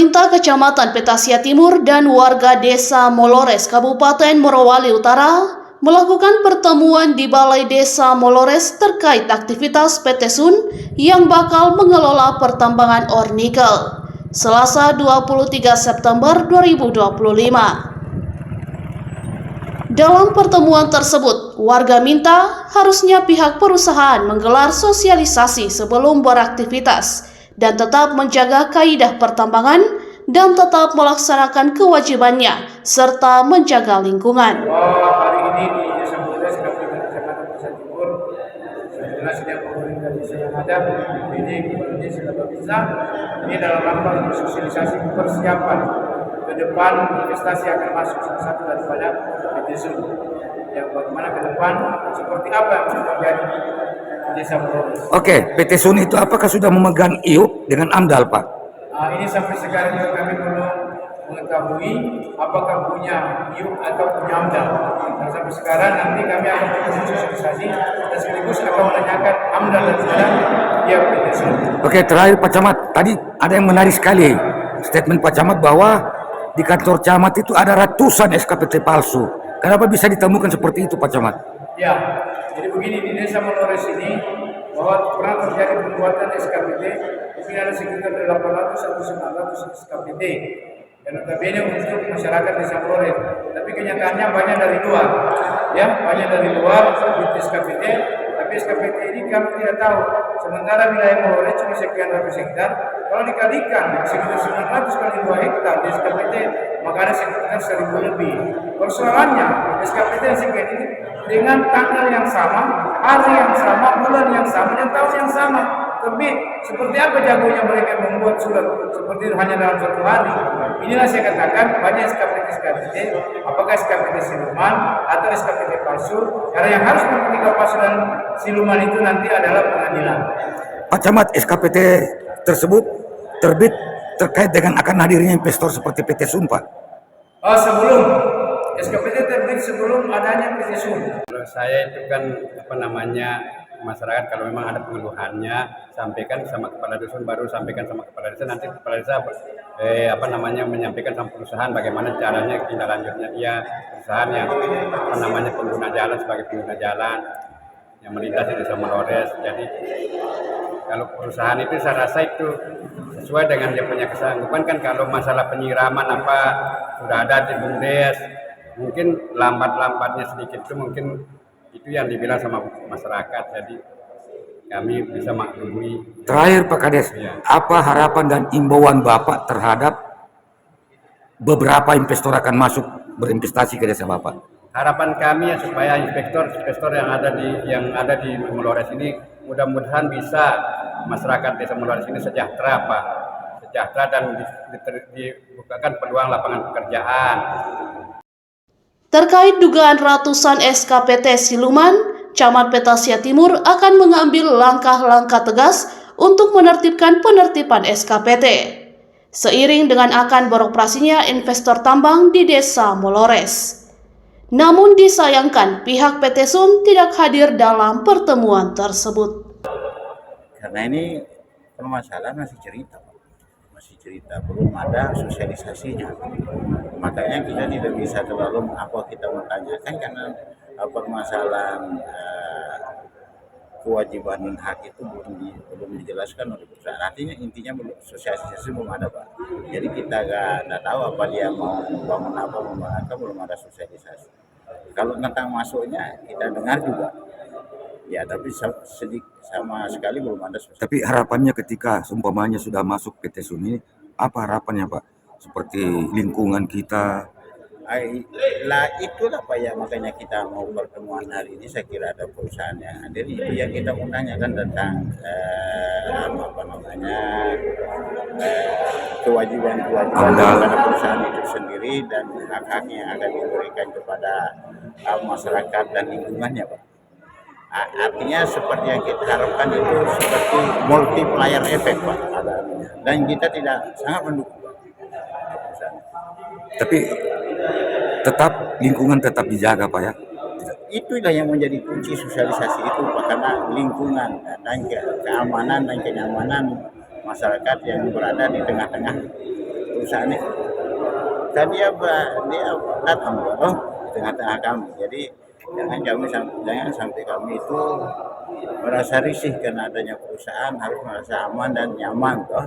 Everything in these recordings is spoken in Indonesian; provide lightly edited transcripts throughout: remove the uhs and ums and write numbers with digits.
Pemerintah Kecamatan Petasia Timur dan warga Desa Molores, Kabupaten Morowali Utara melakukan pertemuan di Balai Desa Molores terkait aktivitas PT Sun yang bakal mengelola pertambangan ore nikel. Selasa 23 September 2025. Dalam pertemuan tersebut, warga minta harusnya pihak perusahaan menggelar sosialisasi sebelum beraktivitas dan tetap menjaga kaidah pertambangan dan tetap melaksanakan kewajibannya serta menjaga lingkungan. Hari ini di Desa Molores, Kecamatan Petasia Timur, jelas setiap pemerintah desa yang ada ini sudah bisa. Ini dalam rangka untuk sosialisasi persiapan ke depan investasi akan masuk salah satu daripada PT Sun. Yang bagaimana ke depan seperti apa yang sudah terjadi di Desa Molores. Oke, PT Sun itu apakah sudah memegang IUP dengan AMDAL, Pak? Ini sampai sekarang kami belum mengetahui apakah punya IUP atau punya AMDAL. Dan sampai sekarang nanti kami akan melakukan sosialisasi dan sekaligus akan menanyakan AMDAL dan pihak PT Sun. Oke, terakhir Pak Camat, tadi ada yang menarik sekali statement Pak Camat bahwa di kantor camat itu ada ratusan SKPT palsu. Kenapa bisa ditemukan seperti itu, Pak Camat? Ya, jadi begini, di Desa Molores ini bahwa pernah terjadi pembuatan SKPT, mungkin ada sekitar 800 atau 900 SKPT. Dan notabene untuk masyarakat Desa Molores. Tapi kenyataannya banyak dari luar, ya, banyak dari luar di SKPT. Tapi SKPT ini kami tidak tahu. Sementara wilayah Molores cuma sekian ratus hektar. Kalau dikalikan sekitar 900 kali 2 hektar di SKPT, maka ada sekitar 1000 lebih. Persoalannya SKPT sekian ini dengan tanggal yang sama, hari yang sama, bulan yang sama, dan tahun yang sama. Tapi seperti apa jagonya mereka membuat surat seperti itu hanya dalam satu hari? Inilah saya katakan banyak SKPT, apakah SKPT siluman atau SKPT palsu? Karena yang harus membuktikan palsu dan siluman itu nanti adalah pengadilan. Pak Camat, SKPT tersebut terbit terkait dengan akan hadirnya investor seperti PT Sun, Pak? Sebelum SKPT terbit sebelum adanya PT Sun. Menurut saya itu kan masyarakat kalau memang ada pengeluhannya sampaikan sama kepala dusun, baru sampaikan sama kepala desa, nanti kepala desa menyampaikan sama perusahaan bagaimana caranya tindak lanjutnya dia perusahaan yang pengguna jalan sebagai pengguna jalan yang melintas di Desa Molores. Jadi kalau perusahaan itu saya rasa itu sesuai dengan dia punya kesanggupan. Kan kalau masalah penyiraman apa sudah ada di BUMDes, mungkin lambatnya sedikit itu mungkin itu yang dibilang sama masyarakat, jadi kami bisa maklumi. Terakhir Pak Kades, ya. Apa harapan dan imbauan Bapak terhadap beberapa investor akan masuk berinvestasi ke desa Bapak? Harapan kami ya supaya investor yang ada di Molores ini mudah-mudahan bisa masyarakat Desa Molores ini sejahtera, Pak. Sejahtera dan dibukakan peluang lapangan pekerjaan. Terkait dugaan ratusan SKPT siluman, Camat Petasia Timur akan mengambil langkah-langkah tegas untuk menertibkan penertiban SKPT. Seiring dengan akan beroperasinya investor tambang di Desa Molores. Namun disayangkan pihak PT Sun tidak hadir dalam pertemuan tersebut. Karena ini permasalahan masih cerita, belum ada sosialisasinya. Makanya kita tidak bisa terlalu kita menanyakan karena permasalahan kewajiban hak itu belum dijelaskan oleh perusahaan. Artinya intinya sosialisasi belum ada, Pak. Jadi kita nggak tahu apa dia mau bangun apa, belum ada sosialisasi. Kalau tentang masuknya kita dengar juga. Ya, tapi sama sekali belum ada sosialisasi. Tapi harapannya ketika seumpamanya sudah masuk PT Sun ini, apa harapannya, Pak? Seperti lingkungan kita. Lah itulah Pak ya, makanya kita mau pertemuan hari ini. Saya kira ada perusahaan yang hadir, itu yang kita mau tanyakan tentang kewajiban pada perusahaan itu sendiri dan hak-hak yang akan diberikan kepada masyarakat dan lingkungannya, Pak. Artinya seperti yang kita harapkan itu seperti multiplier effect, Pak, dan kita tidak sangat mendukung, Pak. Tapi lingkungan tetap dijaga, Pak ya. Itulah yang menjadi kunci sosialisasi itu, Pak, karena lingkungan dan keamanan dan kenyamanan masyarakat yang berada di tengah-tengah perusahaan itu. Dan dia datang di tengah-tengah kami. Jadi jangan sampai kami itu merasa risih karena adanya perusahaan, harus merasa aman dan nyaman toh.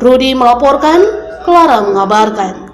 Rudi melaporkan, Clara mengabarkan.